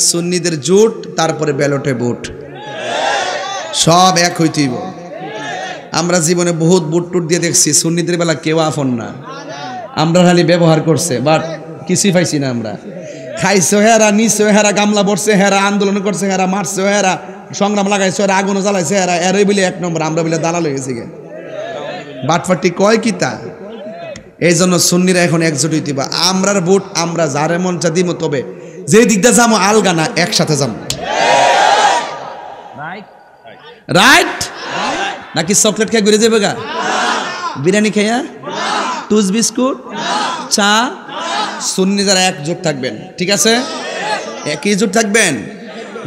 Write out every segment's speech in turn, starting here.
সুন্নিদের জোট, তারপরে ব্যালটে ভোট, সব এক হইতেইব। আমরা জীবনে বহুত ভোট টুট দিয়ে দেখছি, সুন্নিদের বেলা কেউ আফন না, আমরা খালি ব্যবহার করছে, বাট কিছুই পাইছি না। আমরা খাইছে হেরা, নিচে হেরা, গামলা পড়ছে হেরা, আন্দোলন করছে হেরা, মারছে হেরা, সংগ্রাম লাগাইছে হেরা, আগুনও জ্বালাইছে হেরা, এরই বলে এক নম্বর, আমরা বলে দালাল হয়ে গেছি গে। বাটফাটি কয় কি তা? এই জন্য সুন্নিরা এখন একজোট হইতে বা আমরার ভোট আমরা যারে মন চা দিব, তবে যে দিকটা যাবো আলগা না, একসাথে যাবো। রাইট নাকি চকলেট খেয়ে ঘুরে যাবে গা, বিরিয়ানি খাইয়া, টুস বিস্কুট, চা? সুন্নি যারা একজোট থাকবেন, ঠিক আছে, একই জোট থাকবেন।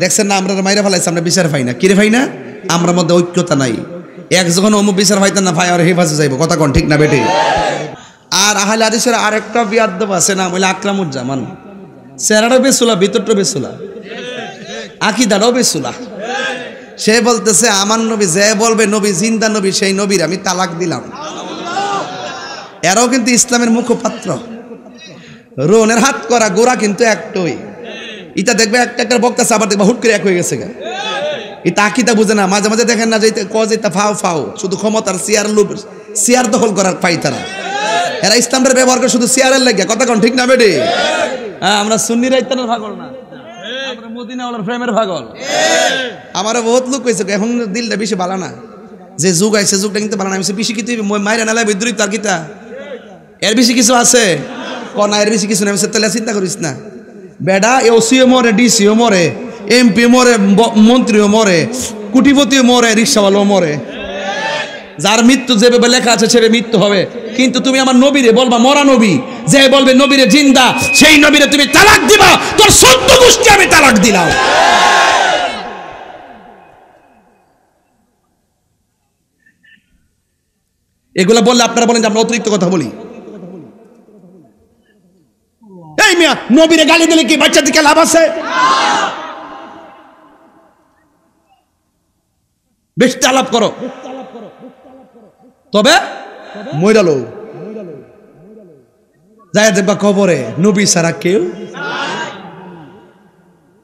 দেখছেন না আমরা মাইরা ফেলাইছি, আমরা বিচার পাই না, কিরে পাই না, আমরা মধ্যে ঐক্যতা নাই। এক যখন অমুক বিচার পাইতেন না, ভাই আর হেফাজে যাইব, কথা কোন ঠিক না বেটে? আর আহলে হাদিসের আরেকটা বিয়াদব আছে, নাম হইলে আকরামুজ্জামান। চেহারাটাও বেসুলা, ভিতরটাও বেসুলা, আকীদাটাও বেসুলা। সে বলতেছে আমার নবী, যে বলবে নবী জিন্দা নবী, সেই নবীর আমি তালাক দিলাম। এরাও কিন্তু ইসলামের মুখপাত্র। রোনের হাত করা গোড়া কিন্তু একটাই। ইটা দেখবে একটা একটা বক্তাছে, আবার দেখবে হুট করে এক হয়ে গেছে। এটা আকীদা বুঝে না। মাঝে মাঝে দেখেন না যে এটা ফাও ফাও, শুধু ক্ষমতার চেয়ার দখল করার পাই তারা। এরা ইসলামের ব্যবহার করে শুধু চেয়ারের লাগে, কথা কোন ঠিক না বেডি? হ্যাঁ, আমরা সুন্নিরা ইত্যাদির পাগল না, আমরা মদিনাওয়ালার প্রেমের পাগল। আমারও বহুত লোক কইছে এখন দিলটা বেশি ভালো না, যে যুগ আইছে যুগটা কিন্তু ভালো না। আমি বেশি কিছু মাইরা নালাই বিদ্রোহী তার কিতা, এর বেশি কিছু আছে কনা, এর বেশি কিছু নেই। তাহলে চিন্তা করিস না বেডা, ওসিও মরে, ডিসিও মরে, এমপি মরে, মন্ত্রীও মরে, কোটিপতিও মরে, রিক্সাওয়ালাও মরে। যার মৃত্যু যেভাবে লেখা আছে সেভাবে মৃত্যু হবে। কিন্তু তুমি আমার নবীরে বলবা মরা নবী, যে বলবে নবীরে জিন্দা, সেই নবীরে তুমি তালাক দিবা, তোর ১৪ গোষ্ঠী আমি তালাক দিলাম। এগুলা বললে আপনারা বলেন যে আমরা অতিরিক্ত কথা বলি। এই মিয়া, নবীরে গালি দিলে কি বাচ্চা দিকে লাভ আছে? বেশ আলাপ করো, তবে মইরালো যায় দেখবা কবরে নবী ছাড়া কেউ,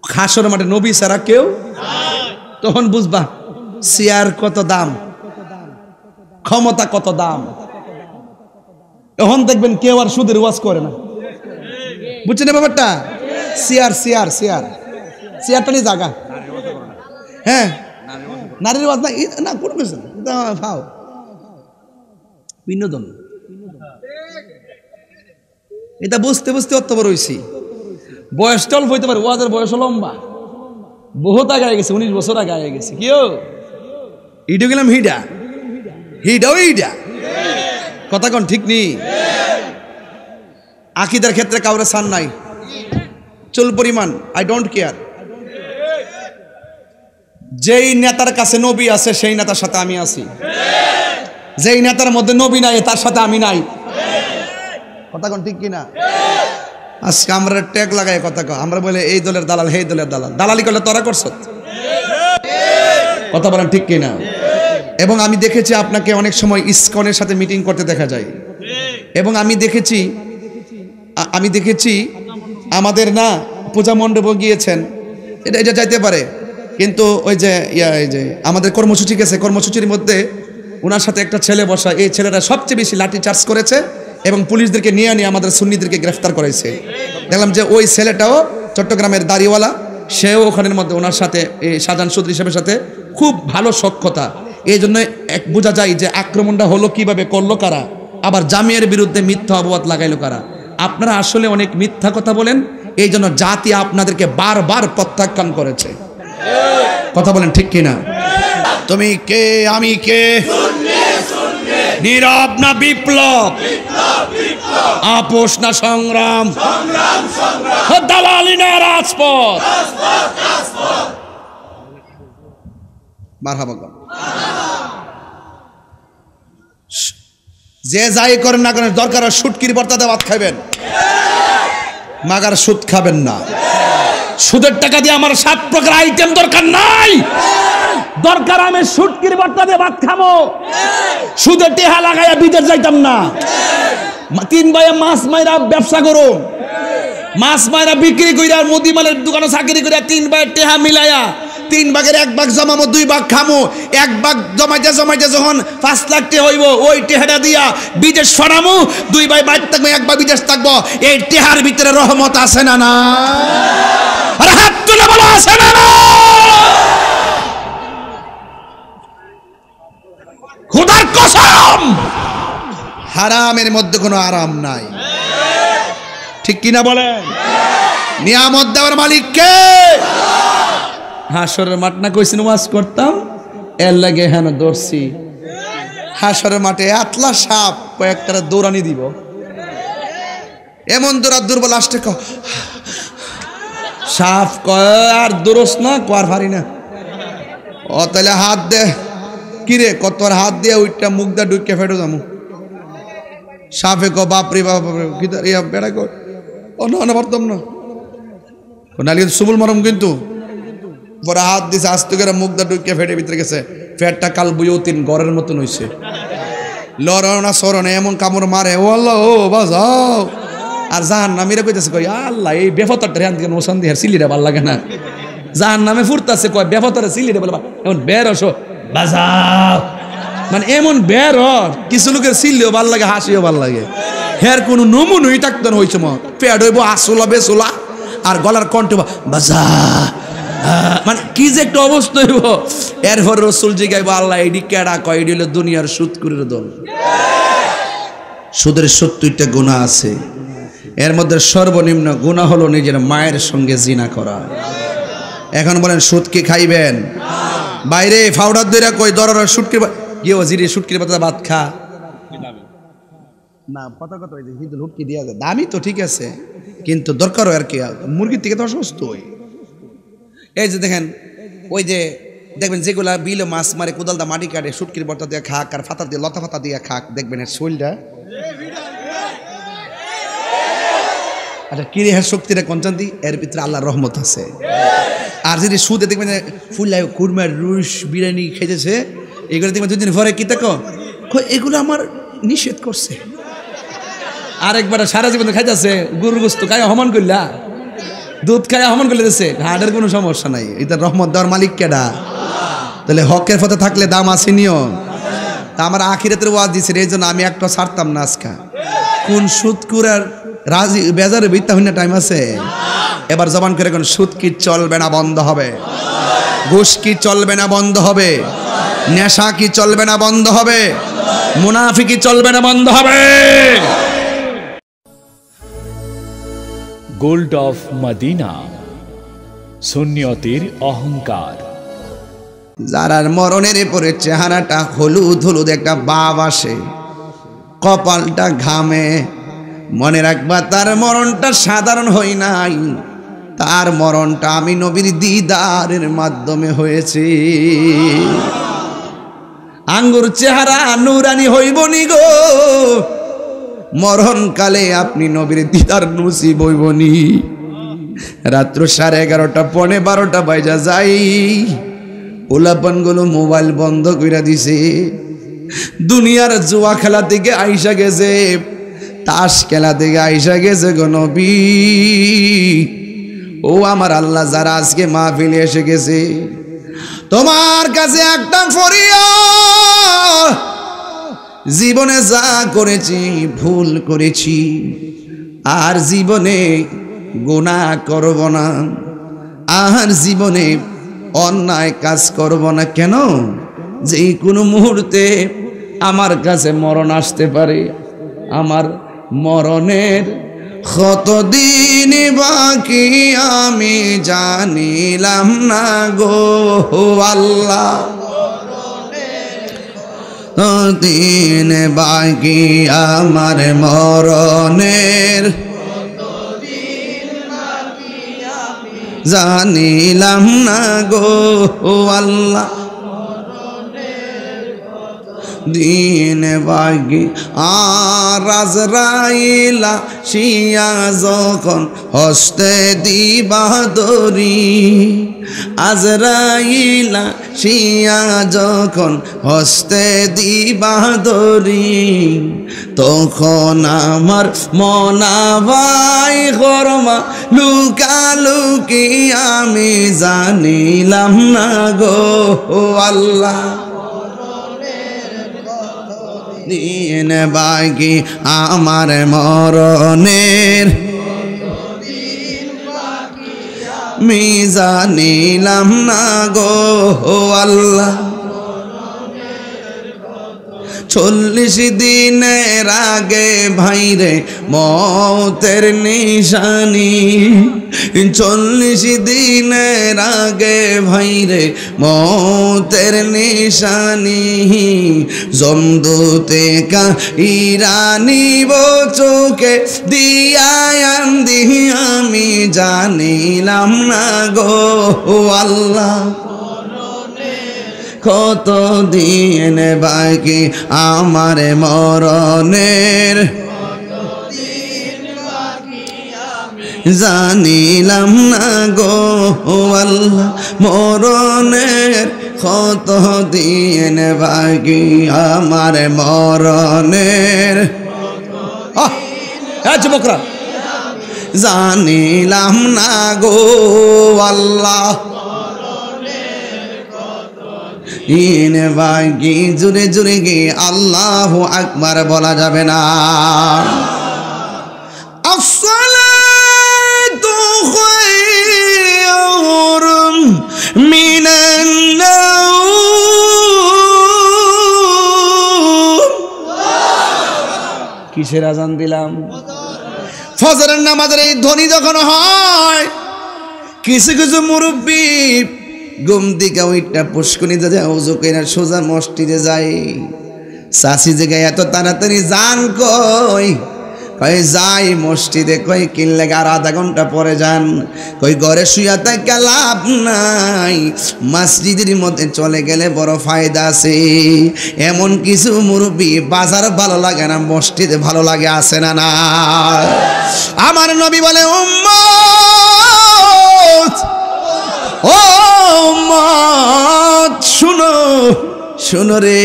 হাসর মাঠে নবী ছাড়া কেউ। তখন বুঝবা চেয়ার কত দাম, ক্ষমতা কত দাম। এখন দেখবেন কেউ আর সুদের ওয়াজ করে না, বুঝছেন ব্যাপারটা? চেয়ার চেয়ার চেয়ার চেয়ারটা নিয়ে জায়গা। হ্যাঁ, নারীর ওয়াজ না কোনো কিছু ফাও, বিনোদন। এটা বুঝতে বুঝতে অত্যাবর হয়েছি। বয়সটা অল্প হইতে পারে, ওয়াজের বয়স লম্বা, বহুত আগে গেছে, 19 বছর আগে গেছে। কিও ইডো গেলাম হিডা, হিডাও হিডা, কথা কোন ঠিক নেই? আকীদার ক্ষেত্রে কাউরে সান নাই, চুল পরিমাণ আই ডোন্ট কেয়ার। যেই নেতার কাছে নবী আছে সেই নেতার সাথে আমি আছি, যেই নেতার মধ্যে নবী নাই তার সাথে আমি নাই, কথা কোন ঠিক কিনা? আজকে আমরা ট্যাগ লাগাই কথা কয়, আমরা বলে এই দলের দালাল, এই দলের দালাল। দালালি করলে তোরা করছ, কথা বলেন ঠিক কিনা? এবং আমি দেখেছি আপনাকে অনেক সময় ইসকনের সাথে মিটিং করতে দেখা যায়, এবং আমি দেখেছি আমাদের না পূজা মণ্ডপে গিয়েছেন, এটা যাইতে পারে, কিন্তু ওই যে আমাদের কর্মসূচি গেছে, কর্মসূচির মধ্যে ওনার সাথে একটা ছেলে বসা, এই ছেলেটা সবচেয়ে বেশি লাঠি চার্জ করেছে এবং পুলিশদেরকে নিয়ে আমাদের সুন্নিদেরকে গ্রেফতার করেছে। দেখলাম যে ওই ছেলেটাও চট্টগ্রামের দাড়িওয়ালা, সেও ওখানের মধ্যে ওনার সাথে শাহজাহান চৌধুরী সাহেবের সাথে খুব ভালো সখ্যতা। এই জন্য বোঝা যায় যে আক্রমণটা হলো কিভাবে, করলো কারা, আবার জামিয়ার বিরুদ্ধে মিথ্যা অপবাদ লাগাইলো কারা। আপনারা আসলে অনেক মিথ্যা কথা বলেন, এই জন্য জাতি আপনাদেরকে বারবার প্রত্যাখ্যান করেছে, কথা বলেন ঠিক কিনা? তুমি কে আমি কে, নীরব না বিপ্লব, আপোষ না সংগ্রাম, দালালি না রাজপথ। মারহাবা। যে যাই করেন না করেন, দরকার সুটকির বর্তাতে ভাত খাবেন, মাগার সুদ খাবেন না। সুদের টাকা দিয়ে আমার 7 প্রকার আইটেম দরকার নাই, দরকার আমি সুটকির বর্তাতে ভাত খাবো। সুদের টেহা লাগাইয়া বিদেশ যাইতাম না, 3 ভাইয়া মাছ মাইরা ব্যবসা করো, মাছ মারা বিক্রি কইরা মুদি মালের দোকানে চাকরি কইরা 3 ভাগের টেহা মিলায়া 3 ভাগের 1 ভাগ জমামো 2 ভাগ খামো 1 ভাগ জমাইতে যখন 5 লাখ টাকা হইব ওই টেহাটা দিয়া বিদেশ ছড়ামু 2 ভাই বাইরে থাকবো 1 ভাগ বিদেশ থাকবো এই টেহার ভিতরে রহমত আছে না না আরে হাত তুলে বলো আছে না না খোদার কসম হারামের মধ্যে কোনো আরাম নাই ঠিক কিনা বলেন নিয়ামত দেওয়ার মালিক কে হাসরের মাঠ না কইছিন ওয়াজ করতাম এর লাগে হেন দর্শি হাসরের মাঠে আতলা সাপ কয়েকটা দৌড়ানি দিব এমন দৌড় লাস্টে সাপ আর দৌড়স না কর পারি না ও তাহলে হাত দে কিরে কত হাত দিয়ে ওইটা মুখটা ঢুকে ফেটে যাবো সাপে কো বাপরে বাপরে কি বেড়া কর ও না পারতাম না নালি সুবুল মরম কিন্তু পরে হাত দিছে আস্তে করে মুখটা ঢুকে ফেটে ভিতরে গেছে ফেটটা কাল বুঝেও 3 ঘরের মতন হয়েছে লড়না সরনে এমন কামড় মারে ও আল্লাহ ও বাজাও আর জাহান নামীরা কইতেছে কই আল্লাহ এই বেফতরটা হ্যান থেকে মোশন দিয়ে সিলিটা ভাল লাগে না জাহান নামে ফুরতাছে কয় বেফতরে সিলিটা বলবা এমন বের আসো বাজাও মানে এমন বের কিছু লোকের সিললেও ভাল লাগে হাসিও ভাল লাগে হের কোনো নমুনই থাকতো না ওই সময় পেট হইব আসলা বেসলা আর গলার কণ্ঠ বাজা মানে কি যে একটা অবস্থা হইব এরপর রসুল জিগাইব আল্লাহ এডি কেডা কয় এডি হলো দুনিয়ার সুদখোরের দল সুদের 70টা গুনাহ আছে এর মধ্যে সর্বনিম্ন গুনাহ হলো নিজের মায়ের সঙ্গে জিনা করা এখন বলেন সুদ কি খাইবেন বাইরে ফাউডার দইরা কই দরর সুটকির কি ওজিরে সুটকির পাতা ভাত খা না কথা ওই যে হিন্দু লুটকি দিয়া যায় দামি তো ঠিক আছে কিন্তু দরকার আর কি মুরগির থেকে তো অসুস্থ হই এই যে দেখেন ওই যে দেখবেন যেগুলা বিলে মাছ মারে কোদাল দা মাটি কাটে সুটকির বর্তা দিয়ে খাক আর ফাতা দিয়ে লতা ফাতা দিয়ে খাক দেখবেন এর শরীরটা আচ্ছা কি রে শক্তিটা কঞ্চান্তি এর ভিতরে আল্লাহর রহমত আছে আর যদি সুদে দেখবেন ফুল্লাই কুরমার রুশ বিরিয়ানি খেতেছে এগুলো দেখবেন 2 দিন পরে কি তাকো এগুলো আমার নিষেধ করছে আরেকবার সারা জীবন খাইতেছে গরুর গোস্ত খাই হমান করলা দুধ খাই হমান করলে দিচ্ছে হাটের কোনো সমস্যা নাই এটা রহমত দেওয়ার মালিক কেডা তাহলে হকের পথে থাকলে দাম আছে নিও তা আমার আখিরাতের ওয়াজ দিছে এই জন্য আমি একটা ছাড়তাম না আজকে কোন সুদকুর আর রাজি বেজারে বিত্তা হইনা টাইম আছে এবার জবান করে কোন সুদ কি চলবে না বন্ধ হবে ঘুষ কি চলবে না বন্ধ হবে নেশা কি চলবে না বন্ধ হবে মুনাফিকি চলবে না বন্ধ হবে গোল্ড অফ মদিনা সুন্নিয়তের অহংকার যারার মরণের পরে চেহারাটা হলুদ হলুদ একটা ভাব আসে কপালটা ঘামে মনে রাখবা তার মরণটা সাধারণ হয় নাই তার মরণটা আমি নবীর দিদারের মাধ্যমে হয়েছে আঙ্গুর চেহারা নুরানি হইব নি গো মরণকালে আপনি নবীর দিদার নসিব হইব নি রাত্র 11:30 পৌনে 12টা বাজা যাই পোলাপানগুলো মোবাইল বন্ধ কইরা দিছে দুনিয়ার জুয়া খেলা থেকে আইসা গেছে তাস খেলা থেকে আইসা গেছে গো নবী ও আমার আল্লাহ যারা আজকে মাহফিলে এসে গেছে তোমার কাছে একটা ফরিয়াদ জীবনে যা করেছি ভুল করেছি আর জীবনে গুনাহ করব না আর জীবনে অন্যায় কাজ করব না কেন যে কোনো মুহূর্তে আমার কাছে মরণ আসতে পারে আমার মরণের কতদিন বাকি আমি জানিলাম না গো আল্লাহ দিন বাকি আমার মরণের জানিলাম না গো আল্লাহ দিন বাগি আর আজরাইলা শিয়া যখন হস্তে দিবা দরি আজরাইলা শিয়া যখন হস্তে দিবা দরি তখন আমার মনাবাই গরমা লুকালুকি আমি জানিলাম না গো আল্লাহ দিন বাকি আমার মরণের আমি জানিলাম না গো আল্লাহ 40 দিনের আগে ভাইরে মৌতের নিশানি 40 দিনের আগে ভাইরে মৌতের নিশানি জমদূতে কা ইরানি চোখে দিয়ায়ান দিহি আমি জানিলাম না গো আল্লাহ কত দিন বাকি আমার মরণের জানিলাম না গো আল্লাহ মরণের কত দিন বাকি আমার মরণের যুবকরা জানিলাম না গো আল্লাহ দিন বাকি জুড়ে জুড়ে গিয়ে আল্লাহু আকবার বলা যাবে না আসসালাতু খায়রুম মিনান নাওম কিসের আজান দিলাম ফজরের নামাজের এই ধ্বনি যখন হয় কিছু কিছু মুরব্বী ঘুম থেকে ওইটা পুষ্করিতে যায় ওযু কইরা সোজা মসজিদে যায় চাচি জায়গায় এত তাড়াতাড়ি যান কই যাই মসজিদে কই কিনলে আর আধা ঘন্টা পরে যান কই ঘরে শুয়া থাকা লাভ নাই মসজিদের মধ্যে চলে গেলে বড় ফায়দা আছে এমন কিছু মুরব্বী বাজার ভালো লাগে না মসজিদে ভালো লাগে আছে না না আমার নবী বলে উম্মত ও উম্মত শুনো শুনো রে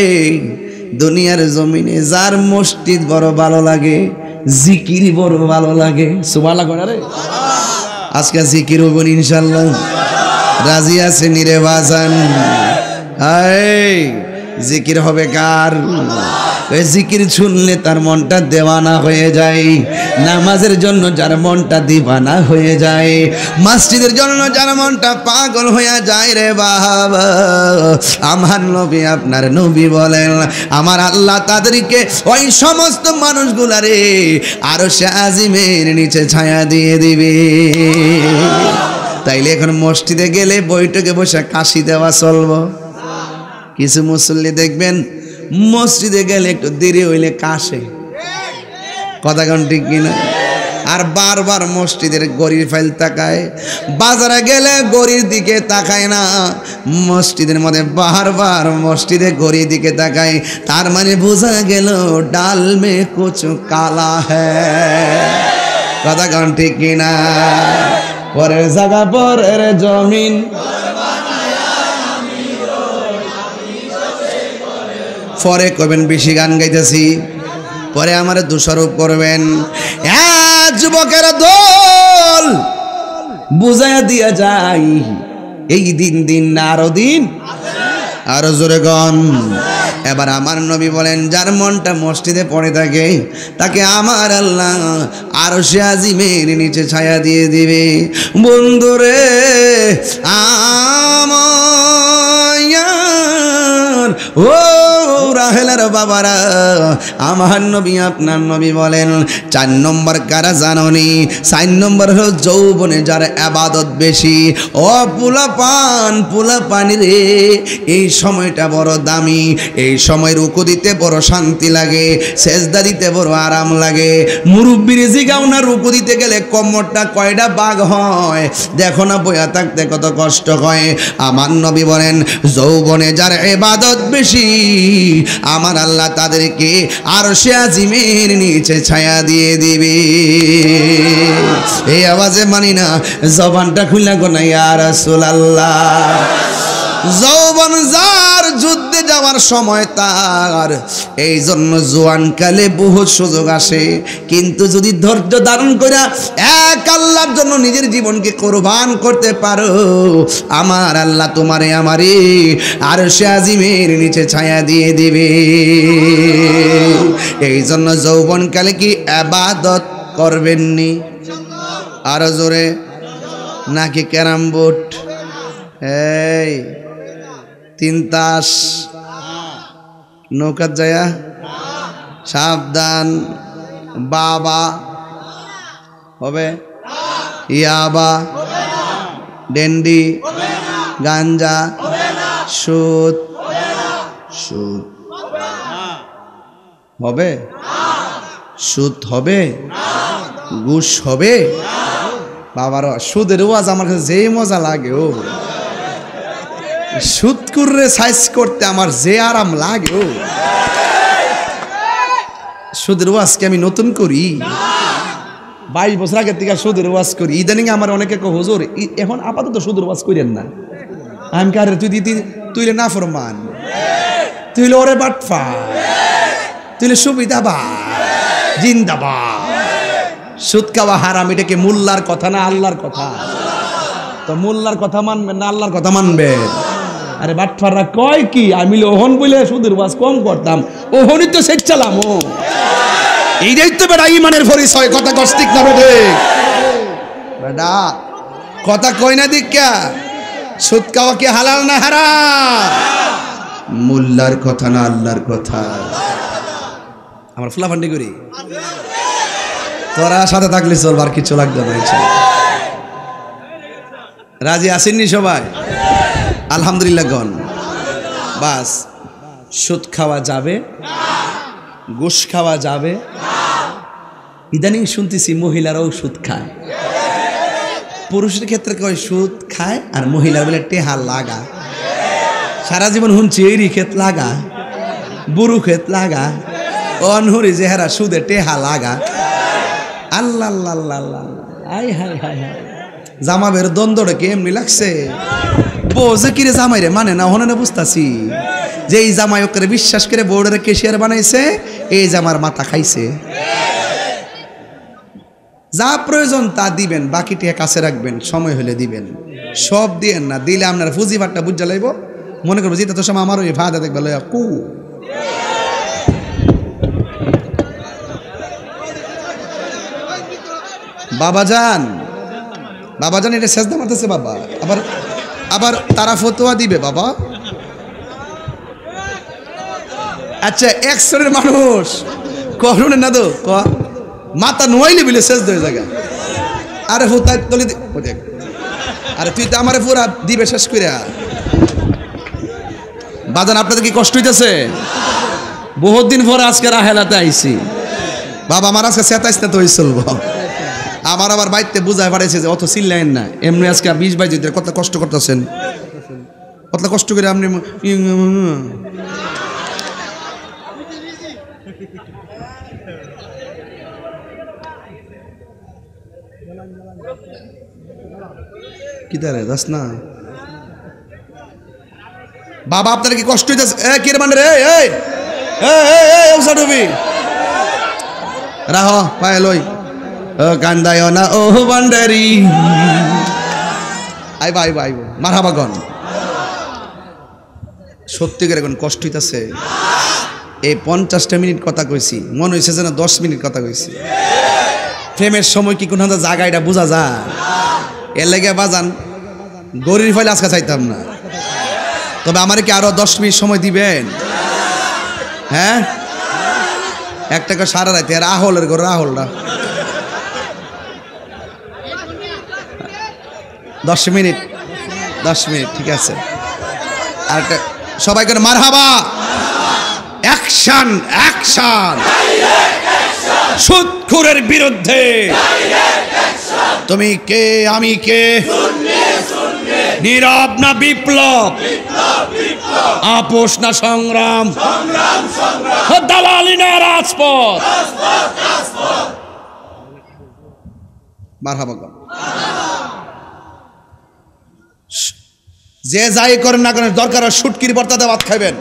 দুনিয়ার জমিনে যার মসজিদ বড় ভালো লাগে জিকির বড় ভালো লাগে সুবহানাল্লাহ কইরা রে আজকে জিকির হইব ইনশাআল্লাহ রাজি আছেন রে বাজান এই জিকির হবে কার এই জিকির শুনলে তার মনটা দেওয়ানা হয়ে যায় নামাজের জন্য যার মনটা দিবানা হয়ে যায় মসজিদের জন্য যার মনটা পাগল হয়ে যায় রে বাবা আমার নবী আপনার নবী বলেন আমার আল্লাহ তাদেরকে ওই সমস্ত মানুষগুলারে আরশে আজিমের নিচে ছায়া দিয়ে দিবে তাইলে এখন মসজিদে গেলে বৈঠকে বসে কাশি দেওয়া চলবো কিছু মুসল্লি দেখবেন মসজিদে গেলে একটু দেরি হইলে কাশে কথা কোন ঠিক কিনা আর বারবার মসজিদের গড়ির ফাইল তাকায় বাজারে গেলে গড়ির দিকে তাকায় না মসজিদের মধ্যে বারবার মসজিদে গড়ির দিকে তাকায় তার মানে বোঝা গেল ডাল মে কুছ কালা হ্যায় কথা কোন ঠিক কিনা পরের জায়গা পরের জমিন পরে কবেন বেশি গান গাইতেছি পরে আমার দোষারোপ করবেন যুবকের দল বুঝাইয়া দিয়া যায় এই দিন দিন না আরো দিন আরো জোরে গান এবার আমার নবী বলেন যার মনটা মসজিদে পড়ে থাকে তাকে আমার আল্লাহ আরশে আজিমের নিচে ছায়া দিয়ে দিবে বন্ধুরে আমার ও রাহেলার বাবারা আমার নবী আপনার নবী বলেন 4 নম্বর কারা জাননি 4 নম্বর হলো যৌবনে যার ইবাদত বেশি ও পোলা পানি রে এই সময়টা বড় দামি এই সময় রুকু দিতে বড় শান্তি লাগে সেজদা দিতে বড় আরাম লাগে মুরব্বির জিগাও না রুকু দিতে গেলে কোমরটা কয়টা বাগ হয় দেখো না বইয়া থাকতে কত কষ্ট হয় আমার নবী বলেন যৌবনে যার ইবাদত বেশি আমার আল্লাহ তাদেরকে আরশে আজিমের নিচে ছায়া দিয়ে দিবে। এই আওয়াজে মানি না, জবানটা খুলে গোনা ইয়া রাসূলুল্লাহ। যৌবন যার, যুদ্ধে যাওয়ার সময় তার, এই জন্য জোয়ানকালে বহুত সুযোগ আসে, কিন্তু যদি ধৈর্য ধারণ করে এক আল্লাহর জন্য নিজের জীবনকে কোরবান করতে পারো, আমার আল্লাহ তোমারে আমারে আরশে আজিমের নিচে ছায়া দিয়ে দিবে। এই জন্য যৌবনকালে কি ইবাদত করবেননি? আরো জোরে, নাকি ক্যারাম বোর্ড? এই 3 তাস নৌকার যায়া সাবধান, বাবা হবে, ইয়াবা, ডেন্ডি, গাঞ্জা, সুদ, সুদ হবে, সুদ হবে, ঘুষ হবে। বাবার সুদের ওয়াজ আমার কাছে যে মজা লাগে, ও সুদ করে সাইজ করতে আমার যে আরাম লাগে, ও সুদের ওয়াজকে আমি নতুন করি, 22 বছর আগের থেকে সুদের ওয়াজ করি। ইদানিং আমার অনেকে কো হুজুর এখন আপাতত সুদের ওয়াজ করেন না। আমি কারে তুইলে না ফরমান, তুইলে ওরে বাটফা, তুইলে সুবিধাবা জিন্দাবা। সুদ খাওয়া হারাম, এটা কি মোল্লার কথা না আল্লাহর কথা? তো মোল্লার কথা মানবেন না আল্লাহর কথা মানবেন? আরে বাটফাররা কয় কি, আমি ওহন বলে সুদের ওয়াজ কম করতাম, ওহনই তো শেখ চালাম। ও এইটাই তো বেটা ইমানের পরিচয়। কথা কষ্টিক না বেটে বেটা, কথা কই না দীক্ষা। সুদ খাওয়া কি হালাল না হারাম? মোল্লার কথা না আল্লাহর কথা। আমার ফুলাফান্ডি করি, তোরা সাথে থাকলে চল, আর কিছু লাগবে না। রাজি আসেননি সবাই? আলহামদুলিল্লাহ গণ। বাস, সুদ খাওয়া যাবে, ঘুষ খাওয়া যাবে। ইদানিং শুনতেছি মহিলারাও সুদ খায়। পুরুষের ক্ষেত্রে কয় সুদ খায়, আর মহিলার বলে টেহা লাগা। সারা জীবন শুনছি এরি ক্ষেত লাগা, বুরু ক্ষেত লাগা, অনহুরি যেহারা সুদে টেহা লাগা। আল্লাহ আল্লাহ আল্লাহ আল্লাহ, আই হাই হাই হাই, জামাবের দ্বন্দ্বটা কেমনি লাগছে। বোঝে কিরে জামাই রে মানে না, হনে না বুঝতাছি যে এই জামাই ওকে বিশ্বাস করে বোর্ডের কেশিয়ার বানাইছে, এই জামার মাথা খাইছে। যা প্রয়োজন তা দিবেন, বাকিটা কাছে রাখবেন, সময় হলে দিবেন। সব দিয়েন না, দিলে আপনার ফুজি ভাটটা বুঝা লাইব, মনে করবো যেটা তো সময় আমারও ভাদা দেখবে লয়া কু। বাবাজান, বাবাজান এটা সেজদা মারতেছে বাবা, আবার আবার তারা ফতোয়া দিবে বাবা। আচ্ছা, এক শ্রেণীর মানুষ করুন না তো মাথা নোয়াইলে বিলে শেষ হয়ে জায়গা। আরে ফুতাই তলি, আরে তুই তো আমারে পুরা দিবে শেষ করে। বাজান আপনাদের কি কষ্ট হইতেছে? বহুত দিন পর আজকে রাহেলাতে আইছি বাবা, আমার আজকে 27 না তো চলব। আমার আবার বাইতে বুঝায় পাঠাইছে যে অত চিল্লাইন না, এমনি আজকে 20-22 কত কষ্ট করতেছেন, কত কষ্ট করে আপনি কি দাঁড়ায় যাস না বাবা। আপনার কি কষ্ট হইতেছে? কি রে মানে রে, রাহ পায়ে লই কান্দায় না ও বান্ডারি। আইবা আইবা আইব মারহাবা গন। সত্যি করে এখন কষ্ট হইতেছে। এই 50টা মিনিট কথা কইছি, মনে হয়েছে যেন 10 মিনিট কথা কইছি। প্রেমের সময় কি কোন জায়গা এটা বোঝা যায়? এর লেগে বাজান গরির ফলে আজকে চাইতাম না, তবে আমার কি আরো 10 মিনিট সময় দিবেন? হ্যাঁ, একটা করে সারা রাইতে রাহলের ঘর, রাহলটা 10 মিনিট, 10 মিনিট ঠিক আছে। আর একটা সবাই করে মারহাবা, অ্যাকশন অ্যাকশন, সুদখোরের বিরুদ্ধে তুমি কে আমি কে, নীরব না বিপ্লব, আপোষ না সংগ্রাম, দালালি না রাজপথ। মারহাবা। যে যাই করেন না করেন, দরকার সুটকির বর্তাতে ভাত খাবেন,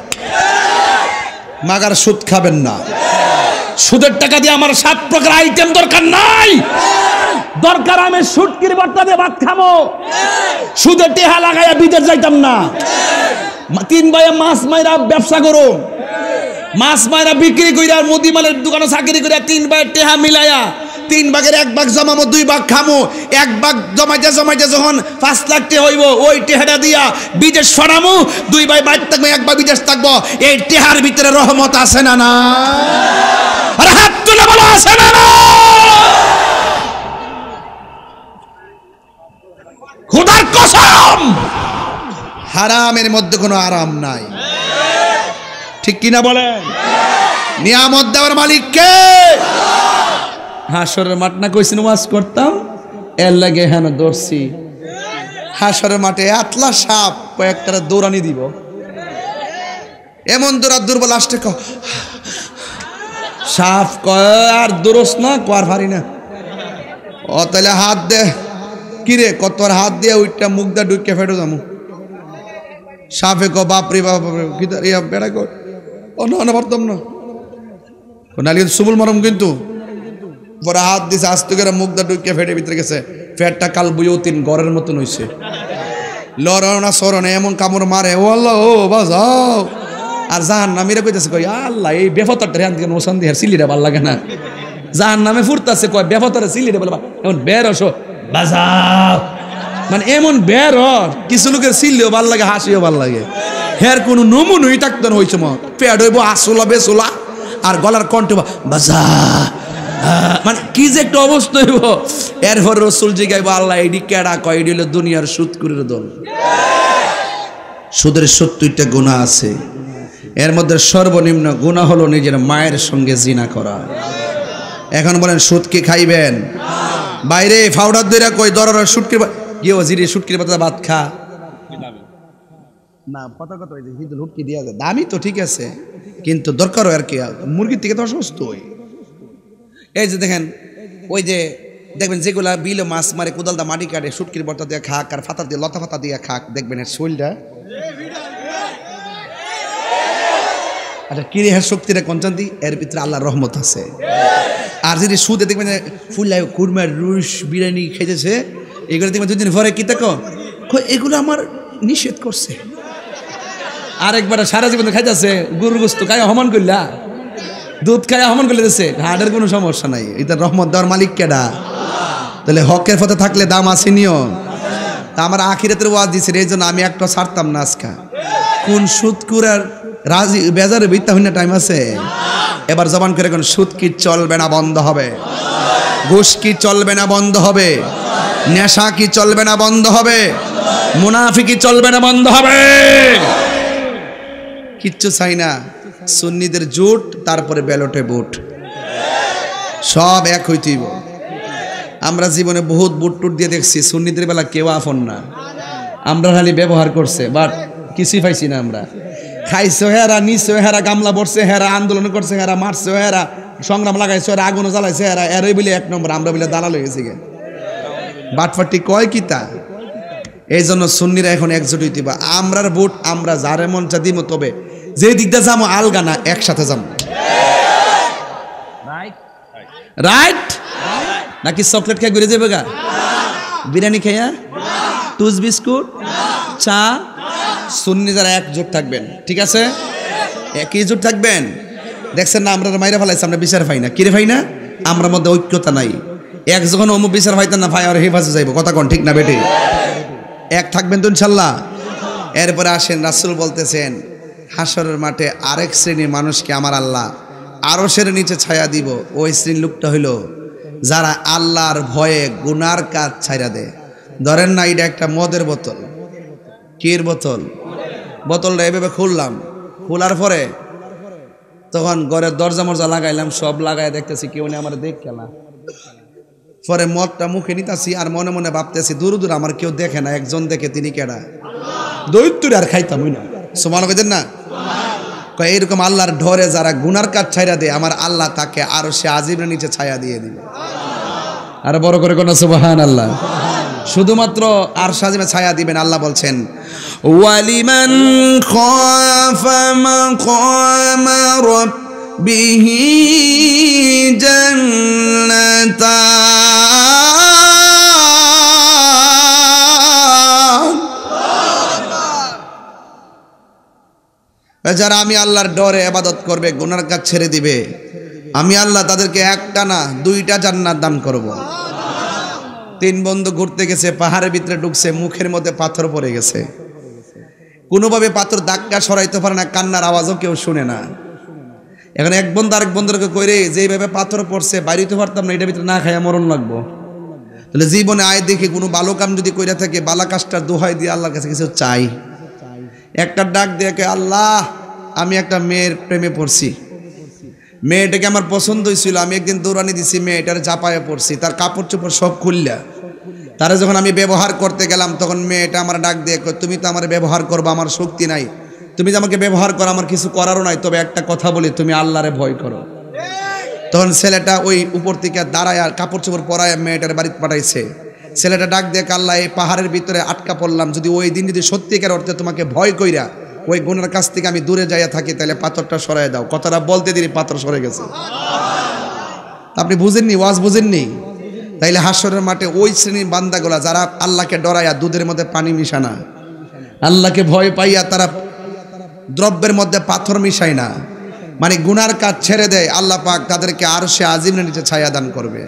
মাগার সুদ খাবেন না। সুদের টাকা দিয়ে আমার 7 প্রকার আইটেম দরকার নাই, দরকার আমি সুটকির বর্তা দিয়ে ভাত খাবো। সুদের টেহা লাগাইয়া বিদেশ যাইতাম না। 3 ভাইয়া মাছ মাইরা ব্যবসা করো, মাছ মাইরা বিক্রি কইরা মুদিমালের দোকানে চাকরি কইরা 3 ভাইয়ের টেহা মিলাইয়া 3 ভাগের 1 ভাগ জমামো, 2 ভাগ খামো। 1 ভাগ জমাইতে জমাইতে যখন 5 লাখ টাকা হইব, ওই টেহাটা দিয়া বিদেশ সরামু। 2 ভাই বাইরে থাকবো, 1 ভাগ বিদেশ থাকবো। এই টেহার ভিতরে রহমত আছে না? না। আরে হাত তুলে বলো, আছে না? না। খোদার কসম, হারামের মধ্যে কোনো আরাম নাই। ঠিক কিনা বলেন? নিয়ামত দেওয়ার মালিক কে? হাসরের মাঠ না কইছেন ওয়াজ করতাম, এর লাগে হেন দৌড়ছি। হাসরের মাঠে আতলা সাপ কয়েকটা দৌড়ানি দিব, এমন দৌড়া দুর্বল লাস্টে সাপ কয় আর দৌড়স না, কয়ার পারি না। ও তাহলে হাত দে, কিরে কত হাত দিয়ে ওইটা মুখ দা ঢুকে ফেটো যাবো। সাপে ক বাপরে বাপ, বেড়া কর ও না পারতাম না, নালি সুবুল মরম। কিন্তু পরে হাত দিছে, আস্তে করে মুখ দা ঢুকে ফেটে ভিতরে গেছে। ফেটটা কাল বুঝেও 3 ঘরের মতন হয়েছে। লড়না সরনে এমন কামড় মারে, ও আল্লাহ ও বাজাও। আর জাহান নামীরা কইতেছে, কই আল্লাহ এই বেফতারটা হ্যান থেকে মোসান দিয়ে সিলিরে ভাল লাগে না। জাহান নামে ফুরতাছে, কয় বেফতারে সিলিরে বলে এমন বের আসো বাজাও। মানে এমন বের কিছু লোকের সিললেও ভাল লাগে, হাসিও ভাল লাগে। হের কোনো নমুনই থাকতো না ওই সময়। পেট হইব আসলা বেসলা, আর গলার কণ্ঠ বাজা, মানে কি যে একটা অবস্থা হইব। এরপর রসুল জিগাইব, আল্লাহ এডি কেডা? কয় এডি হলো দুনিয়ার সুদখোরের দল। সুদের 70টা গুনাহ আছে, এর মধ্যে সর্বনিম্ন গুনাহ হলো নিজের মায়ের সঙ্গে জিনা করা। এখন বলেন সুদ কি খাইবেন? বাইরে ফাউডার দইরা কই দরর সুটকির কি ওজিরে সুটকির পাতা ভাত খা না। কথা কথা ওই যে হিদুল হুটকি দিয়া যায়, দামি তো ঠিক আছে, কিন্তু দরকার আর কি, মুরগির থেকে তো অসুস্থ হই। এই যে দেখেন, ওই যে দেখবেন যেগুলা বিলে মাছ মারে, কোদাল দা মাটি কাটে, সুটকির বর্তা দিয়ে খাক আর ফাতা দিয়ে লতা ফাতা দিয়ে খাক, দেখবেন এর শরীরটা আচ্ছা কিরে, হ্যাঁ শক্তিটা কঞ্চান্তি, এর ভিতরে আল্লাহর রহমত আছে। আর যদি সুদে দেখবেন ফুল্লাই কুরমার রুশ বিরিয়ানি খেয়েছে, এগুলো দেখবেন 2 দিন পরে কি দেখো, এগুলো আমার নিষেধ করছে। আরেকবার সারা জীবন খাইতেছে গরুর গোস্ত খাই হমান করলা, দুধ খাই হমান করলে দিচ্ছে, হার্টের কোনো সমস্যা নাই। এটা রহমত দেওয়ার মালিক কেডা? তাহলে হকের পথে থাকলে দাম আসেনিও। তা আমার আখিরাতের ওয়াজ দিছে, এই জন্য আমি একটা ছাড়তাম না আজকা। কোন সুদকুরার রাজি বেজারে বিত্তা হইনা টাইম আছে? এবার জবান করে কোন সুদ কি চলবে না, বন্ধ হবে। ঘুষ কি চলবে না, বন্ধ হবে। নেশা কি চলবে না, বন্ধ হবে। মুনাফিকি চলবে না, বন্ধ হবে। কিচ্ছু চাই না, সুন্নিদের জোট, তারপরে ব্যালটে ভোট, সব এক হইতেইব। আমরা জীবনে বহুত বুট টুট দিয়ে দেখছি, সুন্নিদের বেলা কেউ আফন না। আমরা খালি ব্যবহার করছে, বাট কিছুই পাইছি না। আমরা খাইছে হেরা, নিছে হেরা, গামলা পড়ছে হেরা, আন্দোলন করছে হেরা, মারছে হেরা, সংগ্রাম লাগাইছে হেরা, আগুনও জ্বালাইছে হেরা। এরই বলে 1 নম্বর, আমরা বলে দালাল হয়ে গেছি গে। বাটফাটি কয় কি তা? এই জন্য সুন্নিরা এখন একজোট হইতে বা আমরার ভোট আমরা যারে মন চা দিব, তবে যে দিকটা যাবো আলগা না, একসাথে যাবো। রাইট নাকি চকলেট খেয়ে ঘুরে যাবে গা? বিরিয়ানি খাইয়া, টুস বিস্কুট, চা। সুন্নি যারা একজোট থাকবেন, ঠিক আছে, একই জোট থাকবেন। দেখছেন না, আমরা মাইরা ফেলাইছি, আমরা বিচার পাই না। কিরে পাই না? আমরা মধ্যে ঐক্যতা নাই। এক যখন অমুক বিচার পাইতেন না, ভাই আর হেফাজে যাইব, কথা কোন ঠিক না বেটে? এক থাকবেন তো ইনশাল্লাহ। এরপরে আসেন, রাসূল বলতেছেন হাসরের মাঠে আরেক শ্রেণীর মানুষকে আমার আল্লাহ আরশের নিচে ছায়া দিব। ওই শ্রেণীর লোকটা হইল যারা আল্লাহর ভয়ে গুনার কাজ ছাইরা দেয়। ধরেন না, এটা একটা মদের বোতল, কির বোতল, বোতলটা এভাবে খুললাম, খোলার পরে তখন ঘরের দরজা মরজা লাগাইলাম, সব লাগাই দেখতেছি কেউ নেই, আমার দেখ খেলা পরে মদটা মুখে নিতাছি আর মনে মনে ভাবতেছি দূর দূর আমার কেউ দেখে না, একজন দেখে, তিনি কেডা? দৈত্যরে আর খাইতামই না। সুবহানাল্লাহ কইতেন না? কয় এরকম আল্লাহর ডরে যারা গুনার কাজ ছাইরা দেয়, আমার আল্লাহ তাকে আরশে আজিমের নিচে ছায়া দিয়ে দিবে। আর বড় করে কোন সুবহানাল্লাহ। শুধুমাত্র আরশে আজিমে ছায়া দিবেন। আল্লাহ বলছেন ওয়ালিমান খাফা মাকামা রাব্বিহি জান্নাতান। যারা আমি আল্লাহর ডরে ইবাদত করবে, গুনার কাজ ছেড়ে দিবে, আমি আল্লাহ তাদেরকে একটা না দুইটা জান্নাত দান করব। তিন বন্ধু ঘুরতে গেছে, পাহাড়ের ভিতরে ঢুকছে, মুখের মধ্যে পাথর পড়ে গেছে, কোনোভাবে পাথর ধাক্কা সরাইতে পারে না, কান্নার আওয়াজও কেউ শুনে না। এখন এক বন্ধু আরেক বন্ধুকে কইরে যেভাবে পাথর পড়ছে বাইরেতে পারতাম না, এটার ভিতরে না খাইয়া মরণ লাগবো। তাহলে জীবনে আয় দেখে কোনো ভালো কাম যদি কইরা থাকে, বালা কাজটার দোহাই দিয়ে আল্লাহর কাছে কিছু চাই। একটা ডাক দিয়ে কে, আল্লাহ আমি একটা মেয়ের প্রেমে পড়ছি, মেয়েটাকে আমার পছন্দ হয়েছিল, আমি একদিন দৌড়ানি দিছি, মেয়েটার চাপায়ে পড়ছি, তার কাপড় চোপড় সব খুললা, তারা যখন আমি ব্যবহার করতে গেলাম তখন মেয়েটা আমার ডাক দিয়ে কয়, তুমি তো আমার ব্যবহার করবা, আমার শক্তি নাই, তুমি যে আমাকে ব্যবহার করো, আমার কিছু করারও নাই, তবে একটা কথা বলি, তুমি আল্লাহরে ভয় করো। তখন ছেলেটা ওই উপর থেকে দাঁড়ায় আর কাপড় চোপড় পরায় মেয়েটার বাড়িতে পাঠাইছে। ছেলেটা ডাক দিয়ে, আল্লাহ এই পাহাড়ের ভিতরে আটকা পড়লাম, যদি ওই দিন যদি সত্যিকার অর্থে তোমাকে ভয় কইরা ওই গুনার কাছ থেকে আমি দূরে যাইয়া থাকি, তাহলে পাথরটা সরাই দাও। কথাটা বলতে দিনই পাথর সরে গেছে। আপনি বুঝেননি, ওয়াজ বুঝেননি? তাইলে হাসরের মাঠে ওই শ্রেণীর বান্দাগুলা যারা আল্লাহকে ডরাইয়া দুধের মধ্যে পানি মিশানা, আল্লাহকে ভয় পাইয়া তারা দ্রব্যের মধ্যে পাথর মিশায় না, মানে গুনার কাজ ছেড়ে দেয়, আল্লাহ পাক তাদেরকে আরশে আজিমের নিচে ছায়া দান করবে।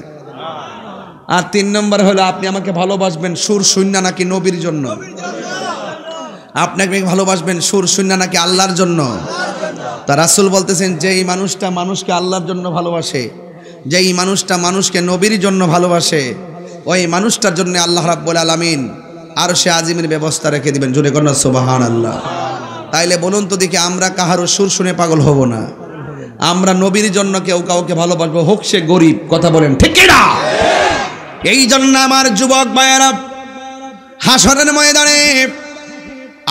আর 3 নম্বর হলো আপনি আমাকে ভালোবাসবেন সুর শূন্য নাকি নবীর জন্য? আপনাকে ভালোবাসবেন সুর শূন্য নাকি আল্লাহর জন্য? তা রাসূল বলতেছেন, যেই মানুষটা মানুষকে আল্লাহর জন্য ভালোবাসে, যেই মানুষটা মানুষকে নবীর জন্য ভালোবাসে, ওই মানুষটার জন্য আল্লাহ রাব্বুল আলামিন আরশে আজিমের ব্যবস্থা রেখে দিবেন। জোরে করুন সুবহানাল্লাহ। তাইলে বলুন তো দেখি, আমরা কাহারও সুর শুনে পাগল হব না? আমরা নবীর জন্য কেউ কাউকে ভালোবাসবো, হোক সে গরিব। কথা বলেন ঠিক কি না? এই জন্য আমার যুবক ভাইয়েরা, হাসরের ময়দানে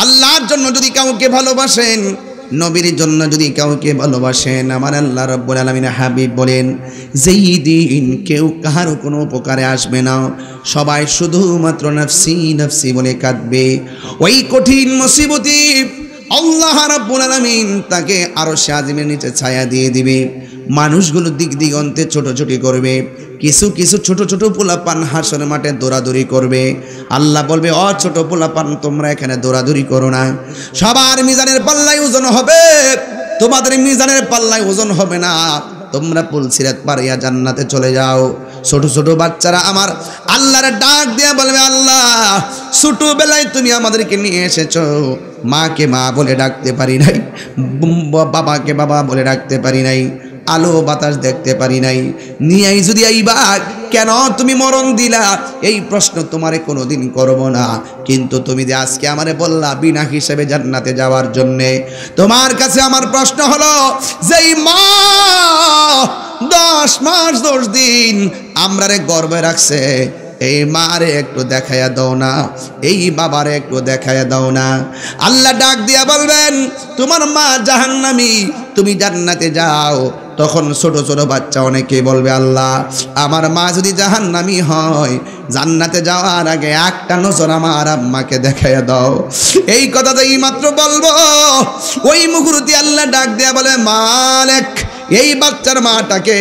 আল্লাহর জন্য যদি কাউকে ভালোবাসেন, নবীর জন্য যদি কাউকে ভালোবাসেন, আমার আল্লাহ রাব্বুল আলামিন হাবিব বলেন, যেই দিন কেউ কাহারও কোনো উপকারে আসবে না, সবাই শুধুমাত্র নফসি নফসি বলে কাঁদবে, ওই কঠিন মুসিবতে আল্লাহ রাব্বুল আলামিন তাকে আরশে আজিমের নিচে ছায়া দিয়ে দিবে। মানুষগুলো দিক দিগন্তে ছোটাছুটি করবে, কিছু কিছু ছোট ছোট পোলাপান হাসরের মাঠে দৌড়াদৌড়ি করবে। আল্লাহ বলবে, ও ছোট পোলাপান, তোমরা এখানে দৌড়াদৌড়ি করো না, সবার মিজানের পাল্লায় ওজন হবে, তোমাদের মিজানের পাল্লায় ওজন হবে না, তোমরা পুলসিরাত পারিয়া জান্নাতে চলে যাও। ছোট ছোট বাচ্চারা আমার আল্লাহর ডাক দিয়ে বলবে, আল্লাহ ছোটবেলায় তুমি আমাদেরকে নিয়ে এসেছো, মাকে মা বলে ডাকতে পারি নাই, বাবাকে বাবা বলে ডাকতে পারি নাই, আলো বাতাস দেখতে পারি নাই, নিয়াই যদি আইবা কেন তুমি মরণ দিলা, এই প্রশ্ন তোমারে কোনোদিন করব না। কিন্তু তুমি যে আজকে আমারে বললা বিনা হিসেবে জান্নাতে যাওয়ার জন্যে, তোমার কাছে আমার প্রশ্ন হলো, যেই মা 10 মাস 10 দিন আমরারে গর্বে রাখছে, এই মারে একটু দেখাইয়া দাও না, এই বাবারে একটু দেখাইয়া দাও না। আল্লাহ ডাক দিয়া বলবেন, তোমার মা জাহান্নামী, তুমি জান্নাতে যাও। তখন ছোট ছোট বাচ্চা অনেকে বলবে, আল্লাহ আমার মা যদি জাহান্নামী হয়, জান্নাতে যাওয়ার আগে একটা নজর আমার আম্মাকে দেখাইয়া দাও। এই কথাটা এই মাত্র বলবো, ওই মুহূর্তে আল্লাহ ডাক দিয়া বলে, মালিক এই বাচ্চার মাটাকে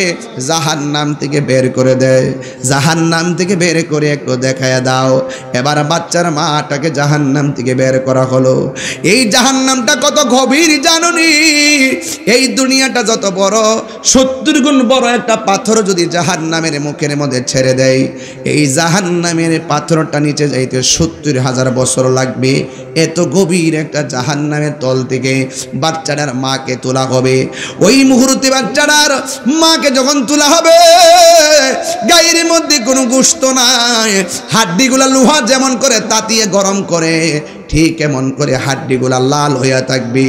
জাহান্নাম থেকে বের করে দেয়, জাহান্নাম থেকে বের করে একটু দেখায়া দাও। এবার বাচ্চার মাটাকে জাহান্নাম থেকে বের করা হলো। এই জাহান্নামটা কত গভীর জানুনি? এই দুনিয়াটা যত বড়, 70 গুণ বড় একটা পাথর যদি জাহান্নামের মুখের মধ্যে ছেড়ে দেয়, এই জাহান্নামের পাথরটা নিচে যাইতে 70,000 বছর লাগবে। এত গভীর একটা জাহান্নামের তল থেকে বাচ্চাটার মাকে তোলা হবে। ওই মুহূর্তে বাচ্চাটার মাকে যখন তোলা হবে, গায়ের মধ্যে কোনো গোশত নাই, হাড্ডিগুলা লোহা যেমন করে তাতিয়ে গরম করে, ঠিক এমন করে হাড্ডিগুলা লাল হইয়া থাকবে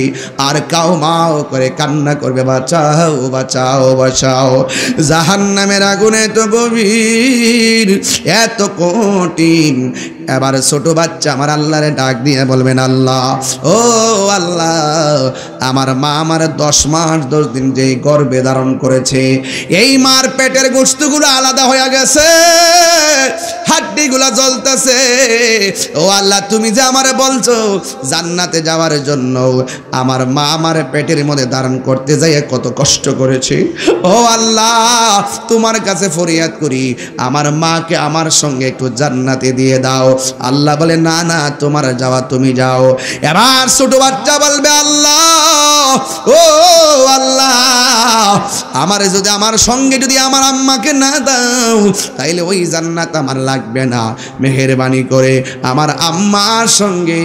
আর কাউ মাও করে কান্না করবে, বাঁচাও বাঁচাও বাঁচাও। জাহান্নামের আগুনে তো গভীর, এত কঠিন। এবার ছোট বাচ্চা আমার আল্লাহরে ডাক দিয়ে বলবেন, আল্লাহ ও আল্লাহ, আমার মা আমার 10 মাস 10 দিন যেই গর্ভে ধারণ করেছে, এই মার পেটের গোশতগুলো আলাদা হয়ে গেছে, হাড্ডিগুলা জ্বলতেছে। ও আল্লাহ, তুমি যে আমারে বলছো জান্নাতে যাওয়ার জন্য, আমার মা আমার পেটের মধ্যে ধারণ করতে যাই কত কষ্ট করেছে। ও আল্লাহ, তোমার কাছে ফরিয়াদ করি, আমার মাকে আমার সঙ্গে একটু জান্নাতে দিয়ে দাও। আল্লাহ বলে, না না, তোমার যাওয়া তুমি যাও। এবার ছোট বাচ্চা বলবে, আল্লাহ ও আল্লাহ, আমারে যদি আমার সঙ্গে যদি আমার আম্মাকে না দাও, তাইলে ওই জান্নাত আমার লাগবে না। মেহেরবানি করে আমার আম্মার সঙ্গে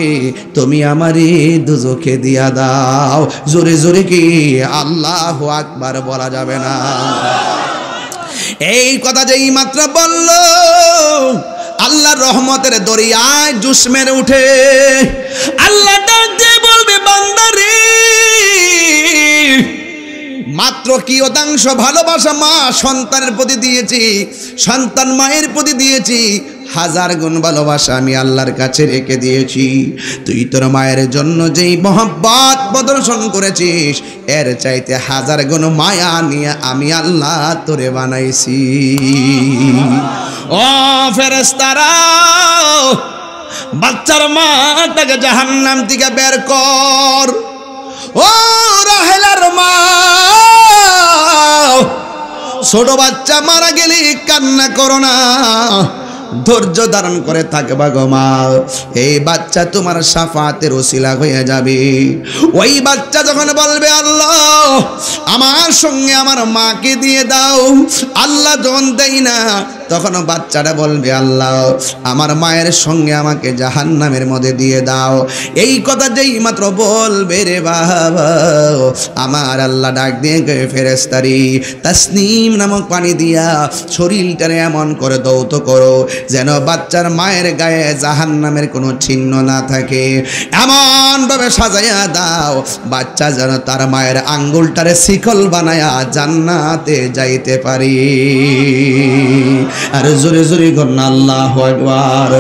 তুমি আমারে দুজখে দিয়া দাও। জোরে জোরে কি আল্লাহু আকবার বলা যাবে না? এই কথা যেই মাত্র বলল, আল্লাহর রহমতের দরিয়ায় জুস মেরে উঠে আল্লাহ ডাক দিয়ে বলবে, বান্দারে, মাত্র কি অদাংশ ভালোবাসা মা সন্তানের প্রতি দিয়েছি, সন্তান মায়ের প্রতি দিয়েছি, 1000 গুণ ভালোবাসা আমি আল্লাহর কাছে রেখে দিয়েছি। তুই তোর মায়ের জন্য যেই মহব্বত প্রদর্শন করেছিস, এর চাইতে 1000 গুণ মায়া নিয়ে আমি আল্লাহ তোরে বানাইছি। ও ফেরেশতারা, বাচ্চার মাটাকে জাহান্নাম থেকে বের কর। ও রাহেলার মা, ছোট বাচ্চা মারা গেলে কান্না করো না, ধৈর্য ধারণ করে থাকবা গো মা। এই বাচ্চা তোমার শাফাতের ওসিলা হয়ে যাবে। ওই বাচ্চা যখন বলবে, আল্লাহ আমার সঙ্গে আমার মাকে দিয়ে দাও, আল্লাহ যখন দেয় না, তখন বাচ্চাটা বলবে, আল্লাহ আমার মায়ের সঙ্গে আমাকে জাহান্নামের মধ্যে দিয়ে দাও। এই কথা যেই মাত্র বলবে রে বাবা, আমার আল্লাহ ডাক দিয়ে ফেরেশতারি তাসনিম নামক পানি দিয়া শরীরটারে এমন করে দৌত করো যেন বাচ্চার মায়ের গায়ে জাহান্নামের কোনো চিহ্ন না থাকে। এমন ভাবে সাজাইয়া দাও বাচ্চা যেন তার মায়ের আঙ্গুলটারে শিকল বানায়া জান্নাতে যাইতে পারি। আর জোরে জোরে গন্না আল্লাহু আকবার।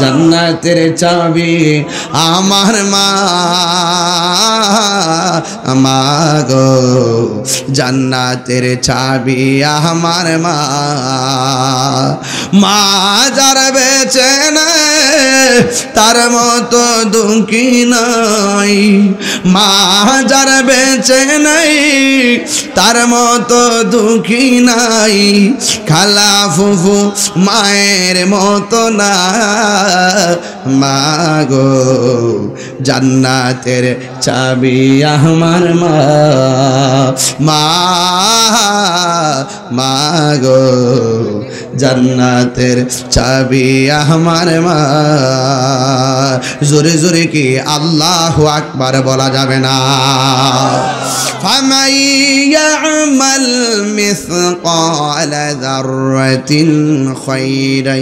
জান্নাতের চাবি আমার মা, মা গো, জান্নাতের চাবি আমার মা। মা যার বেঁচে নেই তার মতো দুঃখী নাই, মা যার বেঁচে নেই তার মতো দুঃখী নাই, খালা ফুফু মায়ের মতো না। মা গো, জান্নাতের চাবি আমার মা, মা, মা গো, জান্নাতের চাবি আমার মা। জোরে জোরে কি আল্লাহু আকবার বলা যাবে না? فَمَن يَعْمَلْ مِثْقَالَ ذَرَّةٍ خَيْرًا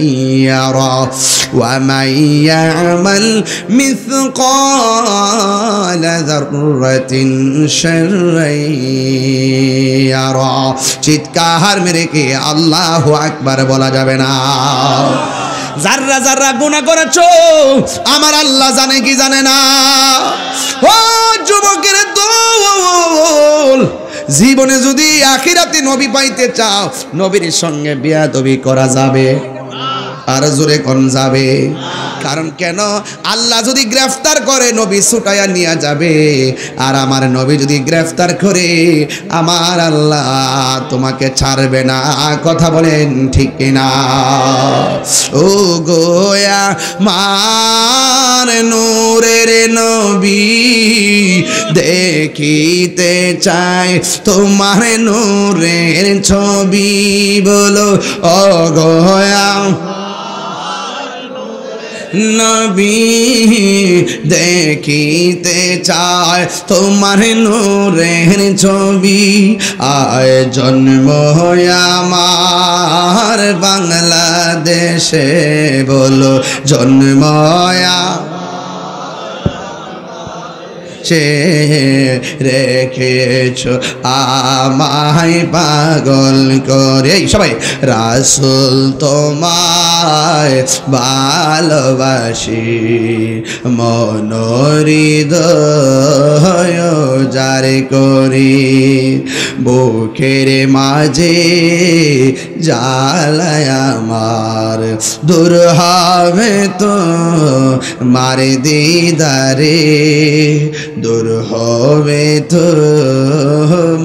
يَرَهُ وَمَن يَعْمَلْ مِثْقَالَ ذَرَّةٍ شَرًّا يَرَهُ। চিৎকার মেরে কি আল্লাহু আকবার বলা যাবে না? যাররা যাররা গুনাহ করেছো আমার আল্লাহ জানে কি জানে না? ও যুবকের দল, জীবনে যদি আখিরাতে নবী পাইতে চাও, নবীর সঙ্গে বিয়াদবি করা যাবে? আর জোরে কোন যাবে? কারণ কেন? আল্লাহ যদি গ্রেফতার করে নবী ছুটাইয়া নিয়ে যাবে, আর আমার নবী যদি গ্রেফতার করে আমার আল্লাহ তোমাকে ছাড়বে না। কথা বলেন ঠিক কিনা? ও গোয়া মার নূরের নবী, দেখিতে চাই তোমার নূরের ছবি। বলো ও গোয়া নবী, দেখিতে চায় তোমার নূরের ছবি। আয় জন্ম আমার বাংলাদেশে, বলো জন্ম সে রেখেছ আমায় পাগল করে। সবাই রাসূল তোমায় ভালোবাসি মনোহৃদয় জারি করি, বুকের মাঝে জ্বালায় আমার দূর হবে তো মার দিদারে, দূর হবে তো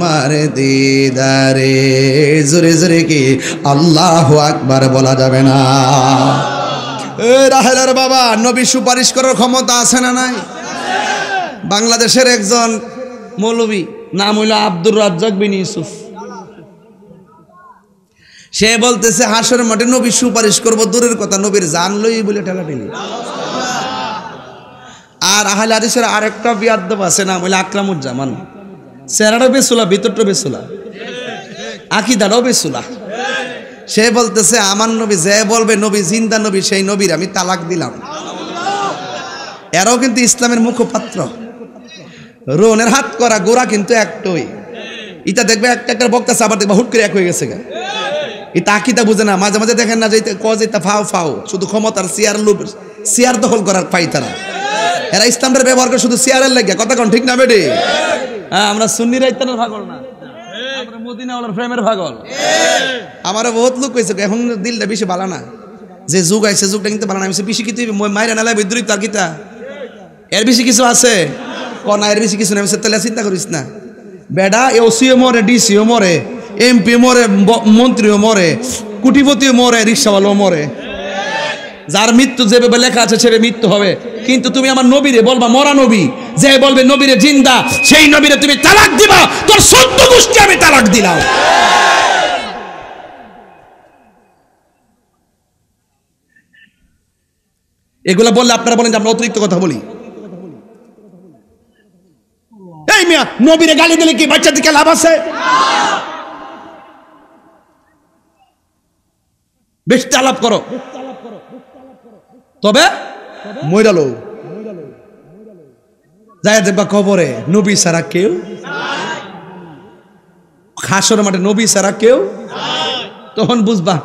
মার দিদারে। জোরে জোরে কি আল্লাহু আকবার বলা যাবে না? রাহেলার বাবা, নবী সুপারিশ করার ক্ষমতা আছে না নাই? বাংলাদেশের একজন মৌলবী, নাম হইল আব্দুর রাজ্জাক বিন ইউসুফ, সে বলতেছে হাসরের মাঠে নবী সুপারিশ করব, দূরের কথা নবীর জান লই বলে ঠেলাঠেলি। আর আহলে হাদিসের আরেকটা বিয়াদ্দব আছে, নাম হইল আকরামুজ্জামান, চেহারাটাও বেসুলা, ভিতরটাও বেসুলা, আকীদাটাও বেসুলা। সে বলতেছে আমার নবী যে বলবে নবী জিন্দা নবী, সেই নবীর আমি তালাক দিলাম। এরাও কিন্তু ইসলামের মুখপাত্র। রোনের হাত করা গোড়া কিন্তু একটাই। ইটা দেখবে একটা একটা বক্তা আবার দেখবে হুট করে এক হয়ে গেছে। এটা আকিদা বুঝে না, মাঝে মাঝে দেখেন না যে এটা ফাও ফাও, শুধু ক্ষমতার চেয়ার লোভ, চেয়ার দখল করার পাই তারা। এরা ইসলামের ব্যবহার করে শুধু চেয়ারের লাগে। কথা কোন ঠিক না বেডি? হ্যাঁ, আমরা সুন্নিরা ইত্যাদির পাগল না, আমরা মদিনাওয়ালার প্রেমের পাগল। আমারও বহুত লোক কইছে এখন দিলটা বেশি ভালো না, যে যুগ আইছে যুগটা কিন্তু ভালো না। আমি বেশি কিছু মাইরা নালাই বিদ্রোহী তার কিতা এর বেশি কিছু আছে কনা, এর বেশি কিছু না। আমি তাহলে চিন্তা করিস না বেডা, ওসিও মরে, ডিসিও মরে, এমপি মরে, মন্ত্রীও মরে, কোটিপতিও মরে, রিক্সাওয়ালাও মরে। যার মৃত্যু যেভাবে লেখা আছে সেভাবে মৃত্যু হবে। কিন্তু তুমি আমার নবীরে বলবা মরা নবী, যে বলবে নবীরে জিন্দা, সেই নবীরে তুমি তালাক দিবা, তোর ১৪ গোষ্ঠী আমি তালাক দিলাম। এগুলা বললে আপনারা বলেন যে আমরা অতিরিক্ত কথা বলি। এই মিয়া, নবীরে গালি দিলে কি বাচ্চা দিকে লাভ আছে? বেশি আলাপ করো, তবে মইরালো যায় দেখবা কবরে নবী ছাড়া কেউ, হাসর মাঠে নবী ছাড়া কেউ। তখন বুঝবা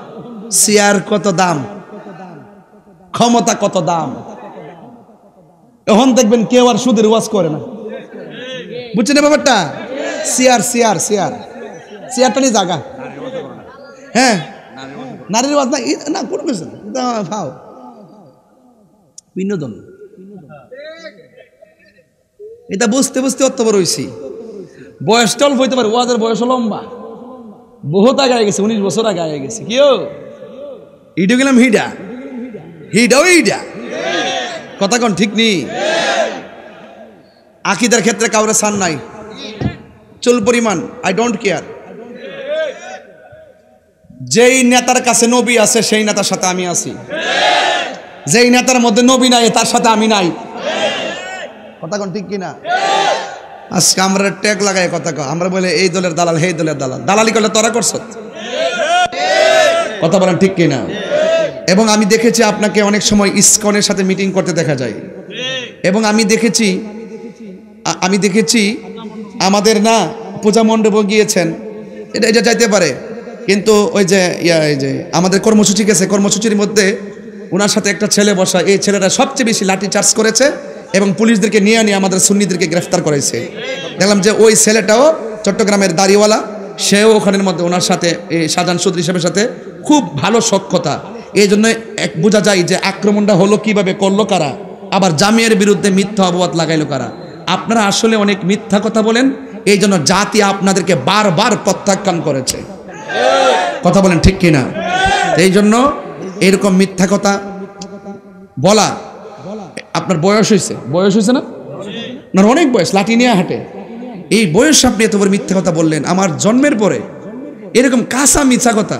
চেয়ার কত দাম, ক্ষমতা কত দাম। এখন দেখবেন কেউ আর সুদের ওয়াজ করে না, বুঝছেন না ব্যাপারটা? চেয়ার চেয়ার চেয়ার চেয়ারটা নিয়ে জায়গা। হ্যাঁ, নারীর ওয়াজ না কোনো কিছু খাও, বিনোদন। এটা বুঝতে বুঝতে অত বড় হয়েছি। বয়সটা অল্প হইতে পারে, ওয়াজের বয়স লম্বা, বহুত আগে গেছে, 19 বছর আগে গেছে। কেউ ইডো গেলাম হিডা, হিডাও ইডা। কথা কোন ঠিক নেই? আকিদার ক্ষেত্রে কাউরে সান নাই, চুল পরিমাণ আই ডোন্ট কেয়ার। যেই নেতার কাছে নবী আছে সেই নেতার সাথে আমি আছি, যেই নেতার মধ্যে নবী নাই তার সাথে আমি নাই। কথা কোন ঠিক কিনা? আজকে আমরা ট্যাগ লাগাই কথা কয়, আমরা বলে এই দলের দালাল, সেই দলের দালাল। দালালি করলে তোরা করছ। কথা বলেন ঠিক কিনা? এবং আমি দেখেছি আপনাকে অনেক সময় ইসকনের সাথে মিটিং করতে দেখা যায়। এবং আমি দেখেছি আমাদের না পূজা মণ্ডপে গিয়েছেন, এটা চাইতে পারে, কিন্তু ওই যে আমাদের কর্মসূচি গেছে, কর্মসূচির মধ্যে ওনার সাথে একটা ছেলে বসা, এই ছেলেটা সবচেয়ে বেশি লাঠি চার্জ করেছে এবং পুলিশদেরকে নিয়ে আমাদের সুন্নিদেরকে গ্রেফতার করেছে। দেখলাম যে ওই ছেলেটাও চট্টগ্রামের দাড়িওয়ালা, সেও ওখানের মধ্যে ওনার সাথে শাহজাহান চৌধুরী সাহেবের সাথে খুব ভালো সখ্যতা। এই জন্য বোঝা যায় যে আক্রমণটা হলো কিভাবে, করলো কারা, আবার জামিয়ার বিরুদ্ধে মিথ্যা অপবাদ লাগাইলো কারা। আপনারা আসলে অনেক মিথ্যা কথা বলেন, এই জন্য জাতি আপনাদেরকে বারবার প্রত্যাখ্যান করেছে। কথা বলেন ঠিক কিনা? এই জন্য এরকম মিথ্যা কথা বলা। আপনার বয়স হয়েছে না? আপনার অনেক বয়স, লাঠি নিয়ে হাঁটে, এই বয়স আপনি এত বড় মিথ্যা কথা বললেন। আমার জন্মের পরে এরকম কাঁচা মিথ্যা কথা,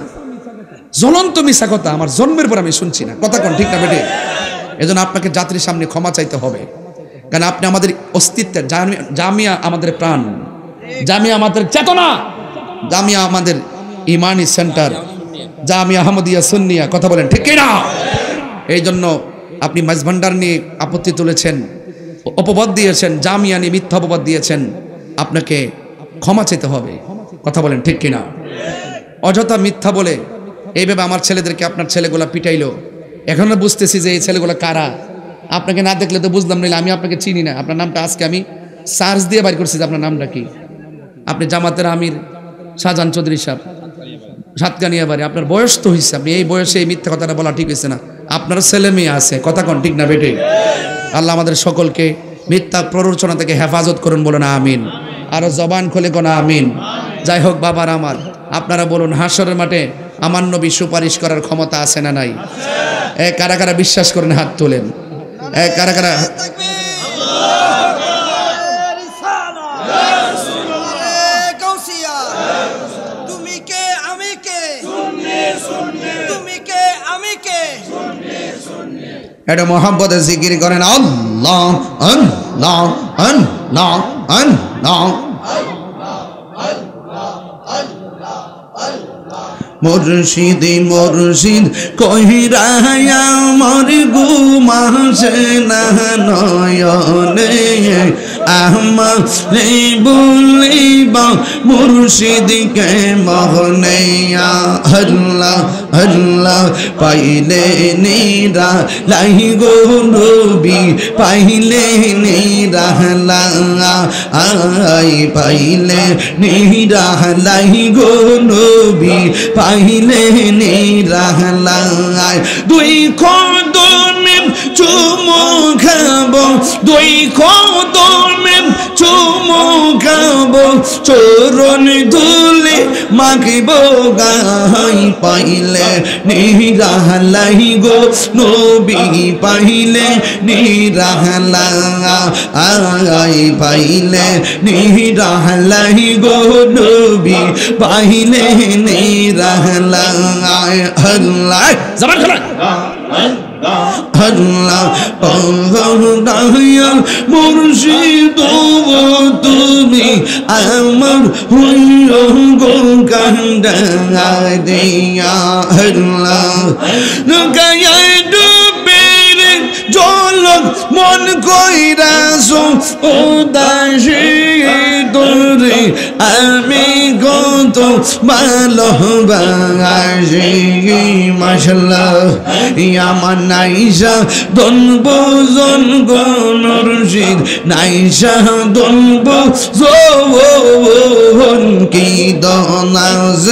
জ্বলন্ত মিথ্যা কথা আমার জন্মের পর আমি শুনছি না। কথা কোন ঠিক না বেটে? এজন্য আপনাকে জাতির সামনে ক্ষমা চাইতে হবে, কারণ আপনি আমাদের অস্তিত্বের, জামিয়া আমাদের প্রাণ, জামিয়া আমাদের চেতনা, জামিয়া আমাদের ইমানি সেন্টার, জামিয়া আহমদিয়া সুন্নিয়া। কথা বলেন ঠিক না? এই জন্য আপনি মাঝভান্ডার নিয়ে আপত্তি তুলেছেন, অপবাদ দিয়েছেন, জামিয়ানি মিথ্যা অপবাদ দিয়েছেন, আপনাকে ক্ষমা চেতে হবে। কথা বলেন ঠিক কিনা? অযথা মিথ্যা বলে এইভাবে আমার ছেলেদেরকে আপনার ছেলেগুলা পিটাইলো, এখন বুঝতেছি যে এই ছেলেগুলো কারা। আপনাকে না দেখলে তো বুঝলাম, নিলে আমি আপনাকে চিনি না। আপনার নামটা আজকে আমি সার্চ দিয়ে বাইর করছি যে আপনার নামটা কি। আপনি জামাতের আমির শাহজাহান চৌধুরী সাহেব, সাতকানিয়া বাড়ি। আপনার বয়স তো হয়েছে, আপনি এই বয়সে এই মিথ্যা কথাটা বলা ঠিক হয়েছে না। আপনার ছেলে মেয়ে আছে, কথা কন ঠিক না বেটে? আল্লাহ আমাদের সকলকে মিথ্যা প্ররোচনা থেকে হেফাজত করুন, বলুন আমিন। আরো জবান খুলে কোন আমিন। যাই হোক বাবার আমার, আপনারা বলুন হাসরের মাঠে আমার নবী সুপারিশ করার ক্ষমতা আছে না নাই? কারা কারা বিশ্বাস করেন হাত তোলেন। কারা কারা এটা মোহাম্মদের জিকির করেন? আল্লাহ আল্লাহ আল্লাহ আল্লাহ। মুর্শিদি মুর্শিদ কহিরায়া আমার ঘুমাসে না নয়নে, আমারে বলিবা মুর্শিদকে মহনে। আল্লাহ আল্লাহ পাইলে নিরা লাই গো নবী, পাইলে নিরা আই পাইলে নিরা লাই গো নবী, পাইলে নিরালায়। দুই কদমে চুমু খাবো, দুই কদমে চুমু খাবো, চরণ ধুলে মাখিব গাই, পাইলে নিরালাই গো নবী, পাইলে নিরালাই, পাইলে নিরালাই গো নবী, পাইলে নিরালাই। আল্লাহ জবান খোলা। আল্লাহ দয়াল মুর্শিদ তুমি আমার হইও গো কান্দা দিয়া। আল্লাহ গায়ে ডুবে জলক মন কইরাছো উদাসী তোরে, আমি কত ভালোবাসি। মাশাআল্লাহ আমার নাইসা দনব জন গো মুর্শিদ, নাইসা দনব জোন কি দনাজ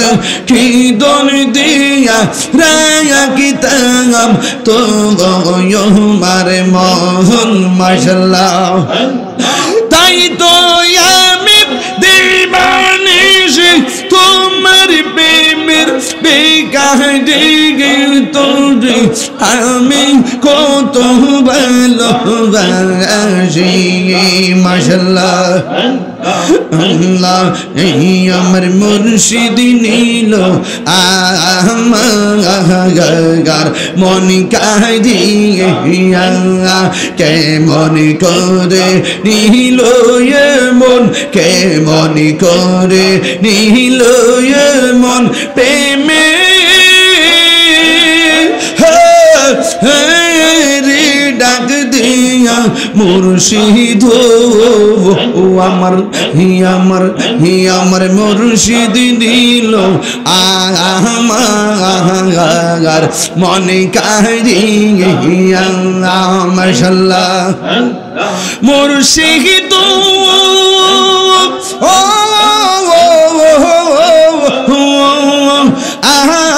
কি দন দিয়া রায়া কিতাব তো মারে মোহন। মাশাআল্লাহ তাই তো আমি দিবানিশি তোমার প্রেমের বেকারে তোরে, আমি কত ভালোবাসি। মাশাআল্লাহ আল্লাহ এই আমার মুর্শিদ নীল আমার মন কাঁদিয়া, কেমন করে নীল মন, কেমন করে নীল মন প্রেমে ডাক দিয়া মুর্শিদ আমার আমার মুর্শিদ দিল আমার মনে কাঁদিয়া। মাশাআল্লাহ মুর্শিদ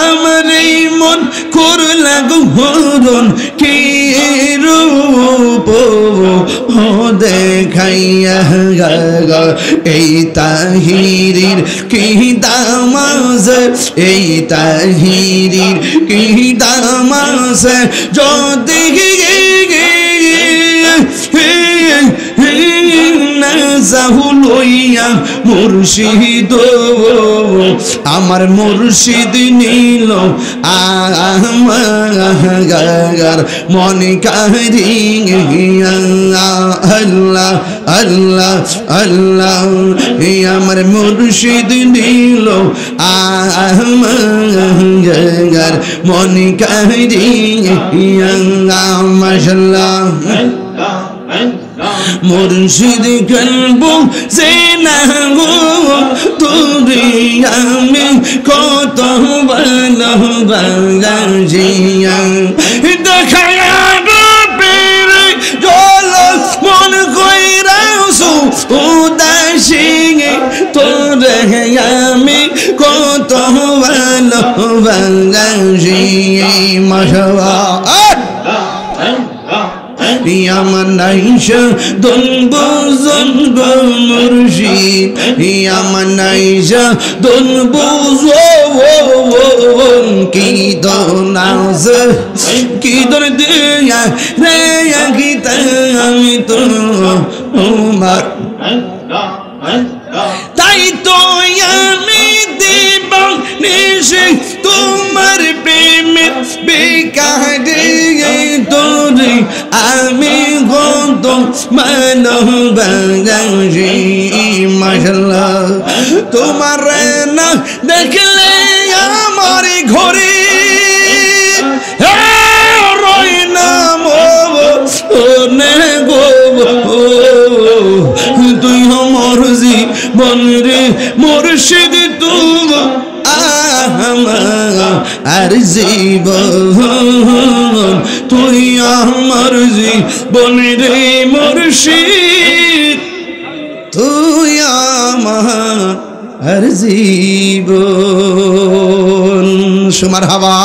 আমার মন করলা হরণ কি রূপ দেখাইয়া, এই তাহিরির কি দামাজ, এই তাহিরির কি দামাজ যদি লইয়া মুর্শিদ আমার মুর্শিদ নীল আমার মনে কাঁদিয়া। আল্লাহ আল্লাহ আল্লাহ আমার মুর্শিদ নীল আমার মনে কাঁদিয়া। মাশাআল্লাহ মুর্শিদ কালবো সেনা গো তোরে আমি কত ভালোবাসিয়া দেখায়া পেরে জল মন কইরাছো উদাসী তোরে আমি কত ভালোবাসি মাশাআল্লাহ ইয়ামানাইশা দনবুজন গো মুর্শিদ ইয়ামানাইশা দনবুজন কি দনাজ কি দর দিয়া রে কি আমি তো উমার তাই তো আমি দেব নিশে তোমার প্রেমের বেকারে তোরে আমি কত ভালোবাসি মাশাআল্লাহ তোমার না দেখলে আমার ঘরে রই না মনে গো তুই আমার জীবন রে মুর্শিদ তুই আর জীবন তুই আমার জীবন রে মুর্শিদ তুই আমার জীবন সুমার হাওয়া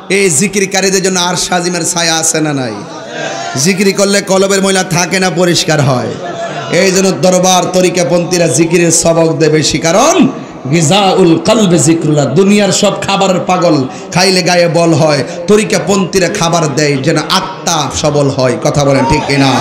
এই জিকিরকারীদের জন্য আর শাজিমের ছায়া আছে না নাই জিকির করলে কলবের ময়লা থাকে না পরিষ্কার হয় এই জন্য দরবার তরিকাপন্থীরা জিকিরের সবক দেবে বেশি কারণ গিজাউল কলবে জিক্রুল্লাহ দুনিয়ার সব খাবারের পাগল খাইলে গায়ে বল হয় তরিকাপন্থীরা খাবার দেয় যেন আত্মা সবল হয় কথা বলেন ঠিক কিনা